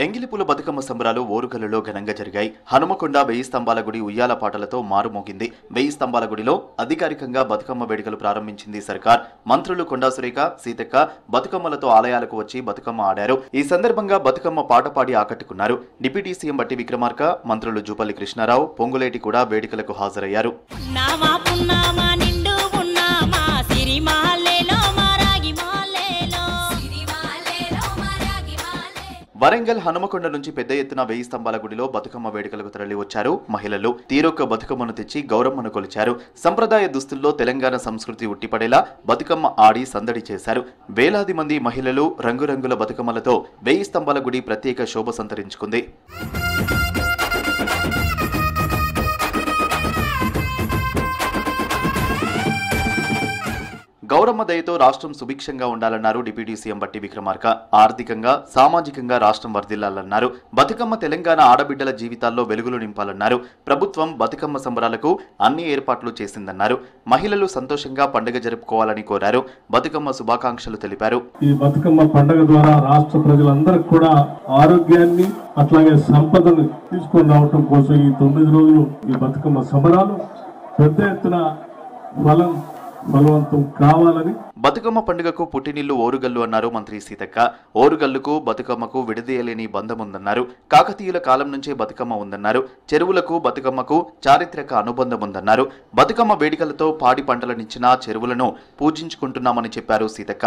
ఎంగిలిపుల బతుకమ్మ సంబరాలు ఓరుగల్లులో ఘనంగా జరిగాయి. హనుమకొండ 1000 స్తంభాల గుడి ఉయ్యాల పాటలతో మారుమోగింది. 1000 స్తంభాల గుడిలో అధికారికంగా బతుకమ్మ వేడుకలు ప్రారంభించింది సర్కార్. మంత్రులు కొండా సురేఖ, సీతక్క బతుకమ్మలతో ఆలయాలకు వచ్చి బతుకమ్మ ఆడారు. ఈ సందర్భంగా బతుకమ్మ పాట పాడి ఆకట్టుకున్నారు. డిప్యూటీ సీఎం బట్టి విక్రమార్క, మంత్రులు జూపల్లి కృష్ణారావు, పొంగులేటి కూడా వేడుకలకు హాజరయ్యారు. వరంగల్ హనుమకొండ నుంచి పెద్ద ఎత్తున 1000 స్తంభాల గుడిలో బతుకమ్మ వేడుకలకు తరలి వచ్చారు మహిళలు. తీరొక్క బతుకమ్మను తెచ్చి గౌరమ్మను కొలిచారు. సంప్రదాయ దుస్తుల్లో తెలంగాణ సంస్కృతి ఉట్టిపడేలా బతుకమ్మ ఆడి సందడి చేశారు. వేలాది మంది మహిళలు రంగురంగుల బతుకమ్మలతో 1000 స్తంభాల గుడి ప్రత్యేక శోభ సంతరించుకుంది. గౌరమ్మ దయతో రాష్ట్రం సుభిక్షంగా ఉండాలన్నారు డిప్యూటీ సీఎం బట్టి విక్రమార్క. ఆర్థికంగా, సామాజికంగా రాష్ట్రం వర్ధిల్లాలన్నారు. బతుకమ్మ తెలంగాణ ఆడబిడ్డల జీవితాల్లో వెలుగులు నింపాలన్నారు. ప్రభుత్వం బతుకమ్మ సంబరాలకు అన్ని ఏర్పాట్లు చేసిందన్నారు. మహిళలు సంతోషంగా పండుగ జరుపుకోవాలని కోరారు. బతుకమ్మ శుభాకాంక్షలు తెలిపారు. ఈ బతుకమ్మ పండుగ ద్వారా రాష్ట్ర ప్రజలందరికీ కూడా ఆరోగ్యాన్ని అట్లాగే సంపదను తీసుకొని రావటం కోసం ఈ 9 రోజులు ఈ బతుకమ్మ సంబరాలు పెద్ద ఎత్తున బలవంతం కావాలని. బతుకమ్మ పండుగకు పుట్టినిల్లు ఓరుగల్లు అన్నారు మంత్రి సీతక్క. ఓరుగల్లుకు బతుకమ్మకు విడదీయలేని బంధం ఉందన్నారు. కాకతీయుల కాలం నుంచే బతుకమ్మ ఉందన్నారు. చెరువులకు బతుకమ్మకు చారిత్రక అనుబంధం ఉందన్నారు. బతుకమ్మ వేడుకలతో పాడి పంటలనిచ్చిన చెరువులను పూజించుకుంటున్నామని చెప్పారు సీతక్క.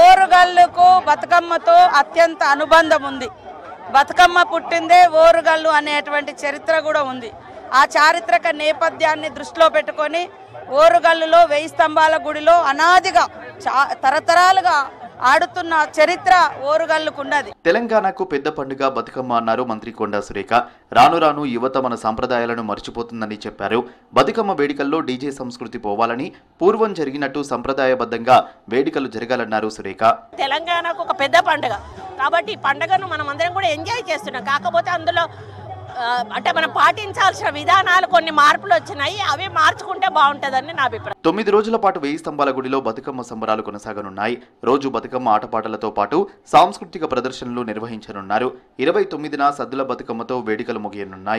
ఓరుగల్లుకు బతుకమ్మతో అత్యంత అనుబంధం ఉంది. బతుకమ్మ పుట్టిందే ఓరుగల్లు అనేటువంటి చరిత్ర కూడా ఉంది. ఆ చారిత్రక నేపథ్యాన్ని దృష్టిలో పెట్టుకొని ఓరుగల్లులో 1000 స్తంభాల గుడిలో అనాదిగా తరతరాలుగా ఆడుతున్న చరిత్ర ఓరుగల్లుకున్నది. తెలంగాణకు పెద్ద పండుగ బతుకమ్మ అన్నారు మంత్రి కొండా సురేఖ. రాను రాను యువత మన సంప్రదాయాలను మర్చిపోతుందని చెప్పారు. బతుకమ్మ వేడుకల్లో డీజే సంస్కృతి పోవాలని, పూర్వం జరిగినట్టు సంప్రదాయబద్ధంగా వేడుకలు జరగాలన్నారు సురేఖ. తెలంగాణకు ఒక పెద్ద పండుగ కాబట్టి ఈ పండుగను మనం అందరం కూడా ఎంజాయ్ చేస్తున్నాం. కాకపోతే అందులో అంటే మనం పాటించాల్సిన విధానాలు కొన్ని మార్పులు వచ్చినాయి. అవి మార్చుకుంటే బాగుంటుందని నా అభిప్రాయం. 9 రోజుల పాటు 1000 స్తంభాల గుడిలో బతుకమ్మ సంబరాలు కొనసాగనున్నాయి. రోజు బతుకమ్మ ఆటపాటలతో పాటు సాంస్కృతిక ప్రదర్శనలు నిర్వహించనున్నారు. 29న సద్దుల బతుకమ్మతో వేడుకలు ముగియనున్నాయి.